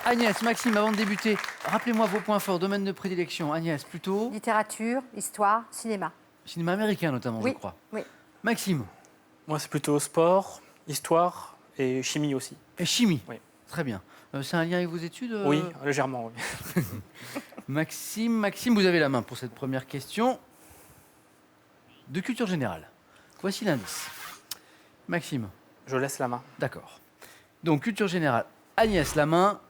Agnès, Maxime, avant de débuter, rappelez-moi vos points forts, domaine de prédilection. Agnès, plutôt Littérature, histoire, cinéma. cinéma américain notamment, Oui, je crois. oui. Maxime, Moi, c'est plutôt sport, histoire et chimie aussi. et chimie. Oui. Très bien. C'est un lien avec vos études Oui, légèrement, oui. Maxime, vous avez la main pour cette première question de culture générale. Voici l'indice. Maxime, Je laisse la main. d'accord. Donc, culture générale. Agnès, la main.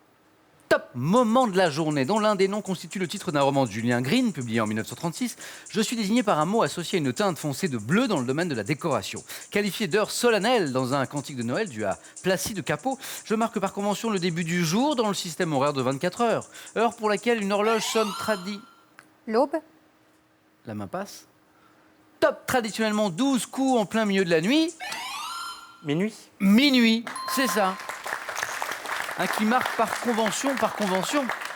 Top moment de la journée, dont l'un des noms constitue le titre d'un roman de Julien Green, publié en 1936. Je suis désigné par un mot associé à une teinte foncée de bleu dans le domaine de la décoration. Qualifié d'heure solennelle dans un cantique de Noël dû à Placide Cappeau, je marque par convention le début du jour dans le système horaire de 24 heures. Heure pour laquelle une horloge sonne L'aube, La main passe. Top traditionnellement 12 coups en plein milieu de la nuit. Minuit. Minuit, c'est ça. Qui marque par convention,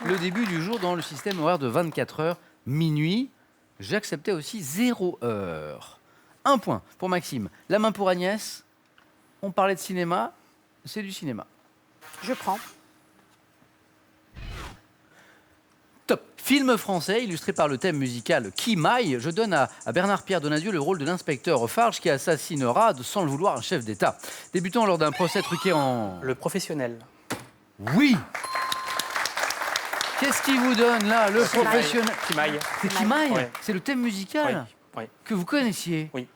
le début du jour dans le système horaire de 24 heures, minuit. J'acceptais aussi 0 heure. Un point pour Maxime. La main pour Agnès. On parlait de cinéma, c'est du cinéma. je prends. Top. Film français illustré par le thème musical Qui maille. Je donne à Bernard-Pierre Donadieu le rôle de l'inspecteur Farge qui assassinera, sans le vouloir, un chef d'État. Débutant lors d'un procès truqué en... Le professionnel. Oui. Qu'est-ce qui vous donne là, le professionnel? Qui maille. C'est Qui maille. Ouais. C'est le thème musical Oui. que vous connaissiez. Oui.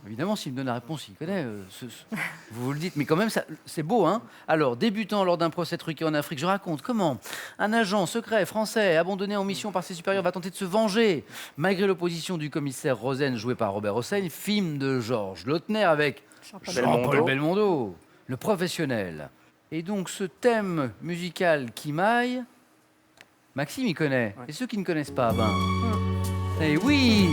Évidemment, s'il me donne la réponse, il connaît. Vous le dites, mais quand même, c'est beau, hein? Alors, débutant lors d'un procès truqué en Afrique, je raconte comment un agent secret français, abandonné en mission par ses supérieurs, va tenter de se venger. Malgré l'opposition du commissaire Rosen, joué par Robert Hossein, film de Georges Lautner avec Jean-Paul Belmondo, le professionnel. Et donc, ce thème musical Qui maille, Maxime, il connaît. Ouais. Et ceux qui ne connaissent pas, ben... Eh oui!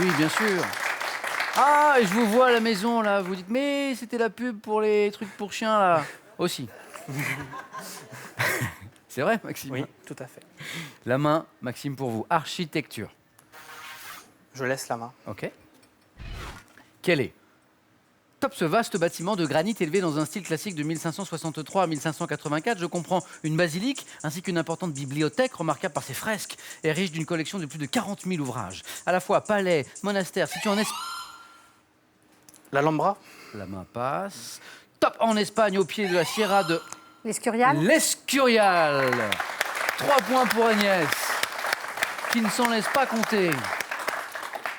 Oui, bien sûr. Ah, et je vous vois à la maison, là. Vous dites, mais c'était la pub pour les trucs pour chiens, là. Aussi. C'est vrai, Maxime? Oui, tout à fait. La main, Maxime, pour vous. Architecture. Je laisse la main. OK. Quel est? Top, ce vaste bâtiment de granit élevé dans un style classique de 1563 à 1584. Je comprends une basilique ainsi qu'une importante bibliothèque remarquable par ses fresques et riche d'une collection de plus de 40 000 ouvrages. À la fois palais, monastère, situé en Espagne. L'Alhambra. La main passe. Top, en Espagne, au pied de la Sierra de L'Escurial, l'Escurial. 3 points pour Agnès, qui ne s'en laisse pas compter.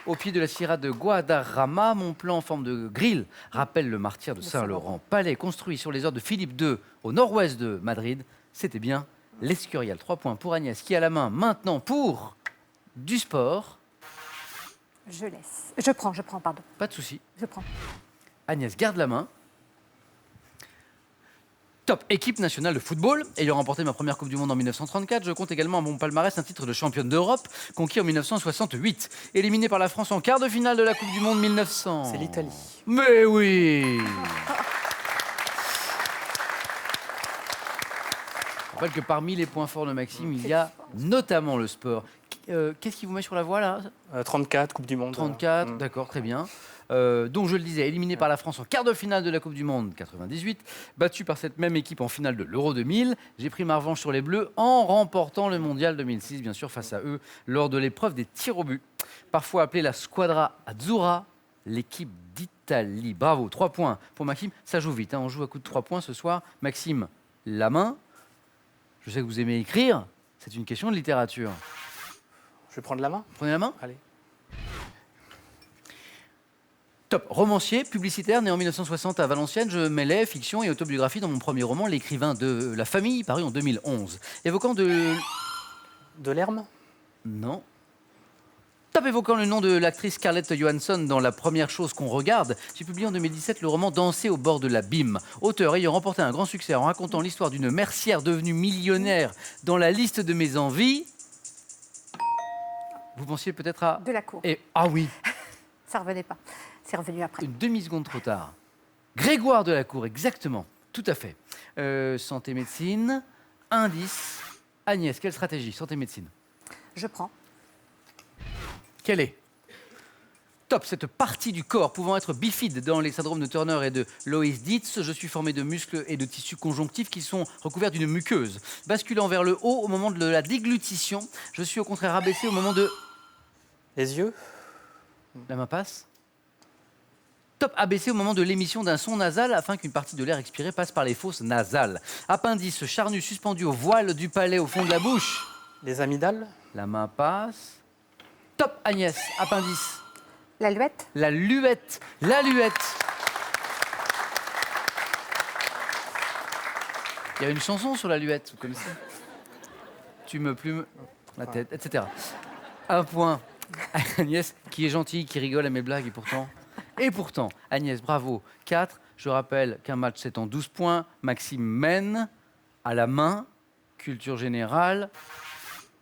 Au pied de la Sierra de Guadarrama, mon plan en forme de grille rappelle le martyre de Saint-Laurent. Palais construit sur les ordres de Philippe II au nord-ouest de Madrid. C'était bien l'Escurial. 3 points pour Agnès, qui a la main maintenant pour du sport. je laisse. Je prends, pardon. Pas de souci. Je prends. Agnès garde la main. Top, équipe nationale de football. Ayant remporté ma première Coupe du Monde en 1934, je compte également à mon palmarès un titre de championne d'Europe conquis en 1968. Éliminé par la France en quart de finale de la Coupe du Monde 1900. C'est l'Italie. Mais oui. Je rappelle que parmi les points forts de Maxime, il y a notamment le sport. Qu'est-ce qui vous met sur la voie là? 34, Coupe du Monde. 34, d'accord, très bien. Donc je le disais, éliminé par la France en quart de finale de la Coupe du Monde 98, battu par cette même équipe en finale de l'Euro 2000, j'ai pris ma revanche sur les Bleus en remportant le Mondial 2006, bien sûr, face à eux, lors de l'épreuve des tirs au but. Parfois appelée la Squadra Azzurra, l'équipe d'Italie. Bravo, 3 points pour Maxime. Ça joue vite, hein, on joue à coup de 3 points ce soir. Maxime, la main. Je sais que vous aimez écrire, c'est une question de littérature. Je vais prendre la main. Prenez la main. Allez. Top, romancier, publicitaire, né en 1960 à Valenciennes, je mêlais fiction et autobiographie dans mon premier roman, L'écrivain de la famille, paru en 2011. Évoquant de... De l'herbe. Non. Top, évoquant le nom de l'actrice Scarlett Johansson dans La première chose qu'on regarde, j'ai publié en 2017 le roman Danser au bord de l'abîme. Auteur ayant remporté un grand succès en racontant l'histoire d'une mercière devenue millionnaire dans la liste de mes envies. Vous pensiez peut-être à... Delacour. Et... Ah oui. Ça revenait pas. C'est revenu après. Une demi-seconde trop tard. Grégoire Delacour, exactement. Tout à fait. Santé, médecine. Indice. Agnès, quelle stratégie? Santé, médecine. Je prends. Quelle est? Top, cette partie du corps pouvant être bifide dans les syndromes de Turner et de Loeys-Dietz. Je suis formé de muscles et de tissus conjonctifs qui sont recouverts d'une muqueuse. Basculant vers le haut au moment de la déglutition. Je suis au contraire abaissé au moment de... Les yeux. La main passe. Top, abaissé au moment de l'émission d'un son nasal afin qu'une partie de l'air expiré passe par les fosses nasales. Appendice charnu suspendu au voile du palais au fond de la bouche. Les amygdales. La main passe. Top, Agnès, appendice. La luette. La luette. La luette. Il y a une chanson sur la luette, vous connaissez? Tu me plumes la tête, etc. Un point à Agnès, qui est gentille, qui rigole à mes blagues, et pourtant, Agnès, bravo. 4. Je rappelle qu'un match, c'est en 12 points. Maxime mène à la main. Culture générale.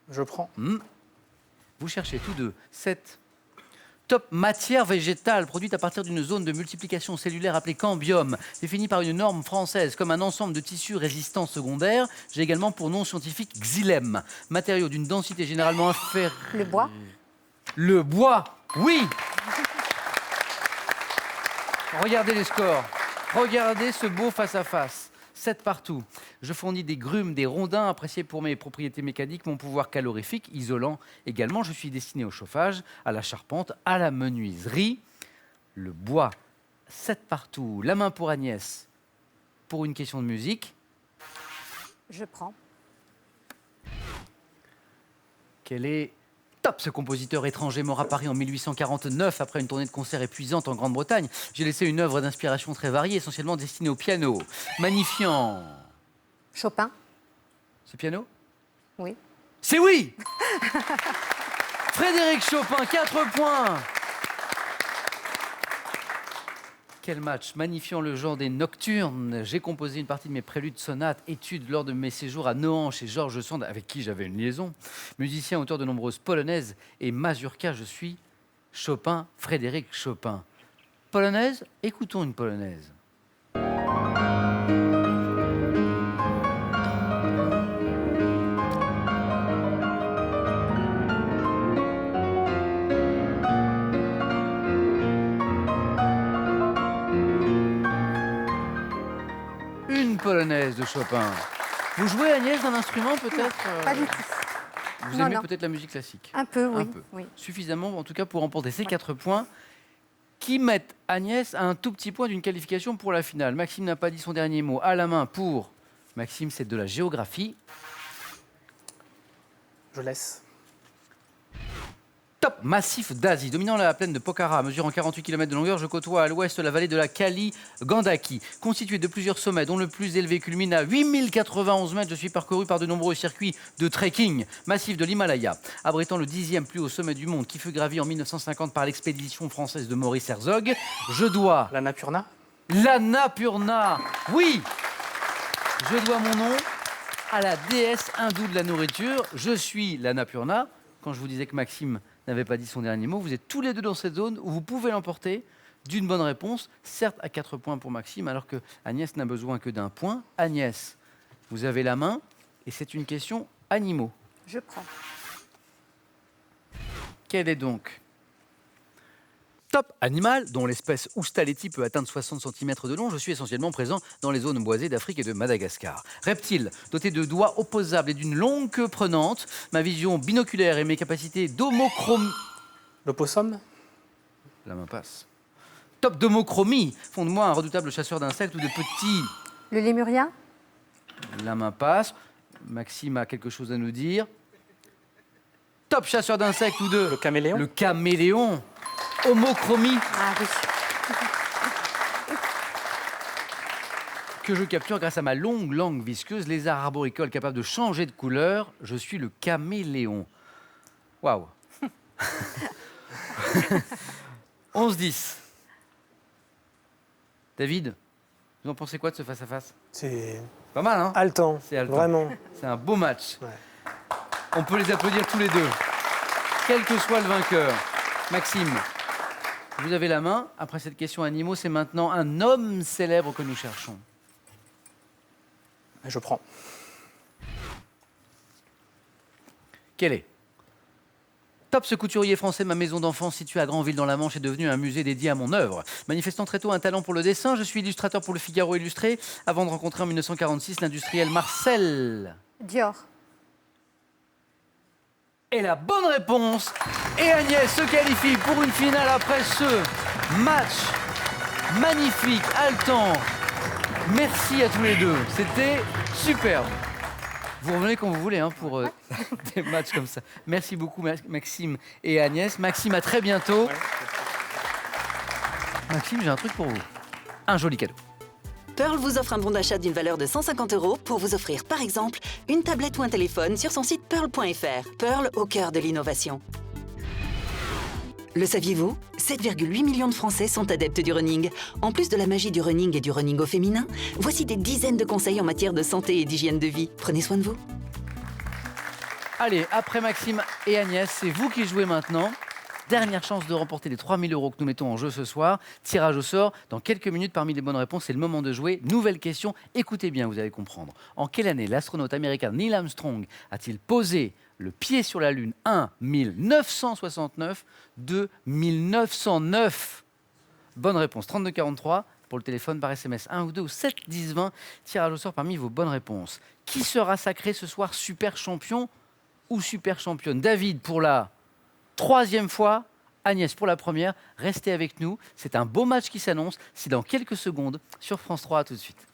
Je prends. Vous cherchez tous deux. 7. Top, matière végétale produite à partir d'une zone de multiplication cellulaire appelée cambium, définie par une norme française comme un ensemble de tissus résistants secondaires. J'ai également pour nom scientifique xylème, matériau d'une densité généralement inférieure. Le bois. Le bois, oui. Regardez les scores. Regardez ce beau face-à-face. 7 partout. Je fournis des grumes, des rondins appréciés pour mes propriétés mécaniques, mon pouvoir calorifique, isolant également. Je suis destiné au chauffage, à la charpente, à la menuiserie. Le bois, 7 partout. La main pour Agnès. Pour une question de musique. Je prends. Quel est top, ce compositeur étranger mort à Paris en 1849 après une tournée de concerts épuisante en Grande-Bretagne. J'ai laissé une œuvre d'inspiration très variée, essentiellement destinée au piano. Magnifiant. Chopin. C'est piano? Oui. C'est oui. Frédéric Chopin, 4 points. Quel match, magnifiant le genre des nocturnes. J'ai composé une partie de mes préludes, sonates, études lors de mes séjours à Nohant chez Georges Sand, avec qui j'avais une liaison. Musicien, auteur de nombreuses polonaises et mazurkas, je suis Chopin, Frédéric Chopin. Polonaise, écoutons une polonaise. Une polonaise de Chopin. Vous jouez, Agnès, d'un instrument peut-être Pas du tout. Vous Non, aimez non. peut-être la musique classique? Un peu, oui. Un peu. Oui. Suffisamment, en tout cas, pour remporter ces 4 points qui mettent Agnès à un tout petit point d'une qualification pour la finale. Maxime n'a pas dit son dernier mot. À la main pour Maxime, c'est de la géographie. Je laisse. Top, massif d'Asie, dominant la plaine de Pokhara, mesurant 48 km de longueur, je côtoie à l'ouest la vallée de la Kali Gandaki, constituée de plusieurs sommets, dont le plus élevé culmine à 8091 mètres. Je suis parcouru par de nombreux circuits de trekking, massif de l'Himalaya, abritant le 10e plus haut sommet du monde, qui fut gravi en 1950 par l'expédition française de Maurice Herzog. Je dois... L'Annapurna. L'Annapurna, oui. Je dois mon nom à la déesse hindoue de la nourriture. Je suis l'Annapurna. Quand je vous disais que Maxime n'avait pas dit son dernier mot, vous êtes tous les deux dans cette zone où vous pouvez l'emporter d'une bonne réponse, certes à 4 points pour Maxime, alors que Agnès n'a besoin que d'un point. Agnès, vous avez la main et c'est une question animaux. Je prends. Quel est donc top animal dont l'espèce Oustaleti peut atteindre 60 cm de long? Je suis essentiellement présent dans les zones boisées d'Afrique et de Madagascar. Reptile, doté de doigts opposables et d'une longue queue prenante, ma vision binoculaire et mes capacités d'homochromie... L'opossum. La main passe. Top d'homochromie font de moi un redoutable chasseur d'insectes ou de petits... Le lémurien. La main passe. Maxime a quelque chose à nous dire. Top chasseur d'insectes ou de... Le caméléon. Le caméléon. Homochromie. Ah oui. Que je capture grâce à ma longue langue visqueuse, lézard arboricole capable de changer de couleur. Je suis le caméléon. Waouh. 11-10. David, vous en pensez quoi de ce face-à-face? C'est Pas mal, hein? haletant, C'est haletant. vraiment. C'est un beau match. Ouais. On peut les applaudir tous les deux, quel que soit le vainqueur. Maxime, vous avez la main. Après cette question animaux, c'est maintenant un homme célèbre que nous cherchons. Je prends. Quel est? Top, ce couturier français, ma maison d'enfance située à Granville dans la Manche est devenue un musée dédié à mon œuvre. Manifestant très tôt un talent pour le dessin, je suis illustrateur pour le Figaro Illustré avant de rencontrer en 1946 l'industriel Marcel. Dior. Et la bonne réponse. Et Agnès se qualifie pour une finale après ce match magnifique, haletant. Merci à tous les deux. C'était superbe. Vous revenez quand vous voulez pour des matchs comme ça. Merci beaucoup Maxime et Agnès. Maxime, à très bientôt. Maxime, j'ai un truc pour vous. Un joli cadeau. Pearl vous offre un bon d'achat d'une valeur de 150 € pour vous offrir, par exemple, une tablette ou un téléphone sur son site pearl.fr. Pearl au cœur de l'innovation. Le saviez-vous? 7,8 millions de Français sont adeptes du running. En plus de la magie du running et du running au féminin, voici des dizaines de conseils en matière de santé et d'hygiène de vie. Prenez soin de vous. Allez, après Maxime et Agnès, c'est vous qui jouez maintenant. Dernière chance de remporter les 3 000 € que nous mettons en jeu ce soir. Tirage au sort dans quelques minutes parmi les bonnes réponses. C'est le moment de jouer. Nouvelle question. Écoutez bien, vous allez comprendre. En quelle année l'astronaute américain Neil Armstrong a-t-il posé le pied sur la Lune? 1. 1969. 2. 1909. Bonne réponse. 3243 pour le téléphone, par SMS 1 ou 2 ou 7 10 20. Tirage au sort parmi vos bonnes réponses. Qui sera sacré ce soir super champion ou super championne? David pour la 3e fois, Agnès pour la première. Restez avec nous. C'est un beau match qui s'annonce. C'est dans quelques secondes sur France 3. À tout de suite.